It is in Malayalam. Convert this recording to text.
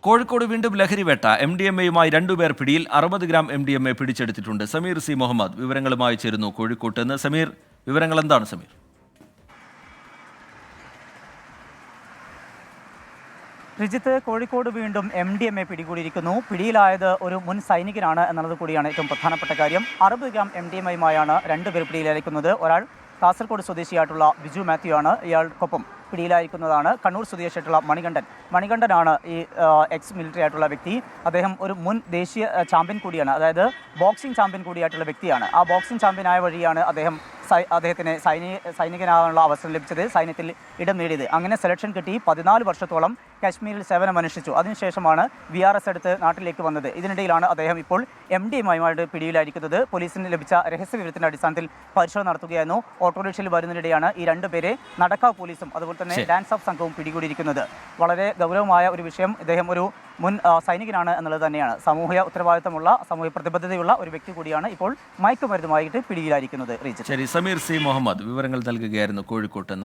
കോഴിക്കോട് വീണ്ടും ലഹരിവേട്ട. MDMA-യുമായി 2 പേർ പിടിയിൽ. 60 ഗ്രാം MDMA പിടിച്ചെടുത്തിട്ടുണ്ട്. സമീർ സി മുഹമ്മദ് വിവരങ്ങളുമായി ചേരുന്നു കോഴിക്കോട്ട് നിന്ന്. സമീർ, വിവരങ്ങൾ എന്താണ് സമീർ? റിജിത്ത്, കോഴിക്കോട് വീണ്ടും MDMA പിടികൂടിയിരിക്കുന്നു. പിടിയിലായത് ഒരു മുൻ സൈനികനാണ് എന്നുള്ളത് കൂടിയാണ് ഏറ്റവും പ്രധാനപ്പെട്ട കാര്യം. 60 ഗ്രാം MDMA-യുമായാണ് 2 പേർ പിടിയിലായിരിക്കുന്നത്. ഒരാൾ കാസർഗോഡ് സ്വദേശിയായിട്ടുള്ള ബിജു മാത്യു ആണ്. ഇയാൾക്കൊപ്പം പിടിയിലായിരിക്കുന്നതാണ് കണ്ണൂർ സ്വദേശിയായിട്ടുള്ള മണികണ്ഠനാണ് ഈ എക്സ് മിലിറ്ററി ആയിട്ടുള്ള വ്യക്തി. അദ്ദേഹം ഒരു മുൻ ദേശീയ ചാമ്പ്യൻ കൂടിയാണ്, അതായത് ബോക്സിംഗ് ചാമ്പ്യൻ കൂടിയായിട്ടുള്ള വ്യക്തിയാണ്. ആ ബോക്സിംഗ് ചാമ്പ്യനായ വഴിയാണ് അദ്ദേഹത്തിന് സൈനികനാകാനുള്ള അവസരം ലഭിച്ചത്, സൈന്യത്തിൽ ഇടം നേടിയത്. അങ്ങനെ സെലക്ഷൻ കിട്ടി 14 വർഷത്തോളം കാശ്മീരിൽ സേവനമനുഷ്ഠിച്ചു. അതിനുശേഷമാണ് VRS എടുത്ത് നാട്ടിലേക്ക് വന്നത്. ഇതിനിടയിലാണ് അദ്ദേഹം ഇപ്പോൾ MDMA-യുമായിട്ട് പിടിയിലായിരിക്കുന്നത്. പോലീസിന് ലഭിച്ച രഹസ്യ വിവരത്തിന്റെ അടിസ്ഥാനത്തിൽ പരിശോധന നടത്തുകയായിരുന്നു. ഓട്ടോറിക്ഷയിൽ വരുന്നതിനിടെയാണ് ഈ 2 പേരെ നടക്കാവ് പോലീസും അതുപോലെ തന്നെ ഡാൻസ് ഓഫ് സംഘവും പിടികൂടിയിരിക്കുന്നത്. വളരെ ഗൗരവമായ ഒരു വിഷയം. ഇദ്ദേഹം ഒരു മുൻ സൈനികനാണ് എന്നുള്ളത് തന്നെയാണ്. സാമൂഹ്യ ഉത്തരവാദിത്തമുള്ള, സാമൂഹ്യ പ്രതിബദ്ധതയുള്ള ഒരു വ്യക്തി കൂടിയാണ് ഇപ്പോൾ മയക്കുമരുന്നുമായിട്ട് പിടിയിലായിരിക്കുന്നത്. ശരി, സമീർ സി മുഹമ്മദ് വിവരങ്ങൾ നൽകുകയായിരുന്നു കോഴിക്കോട്ട്.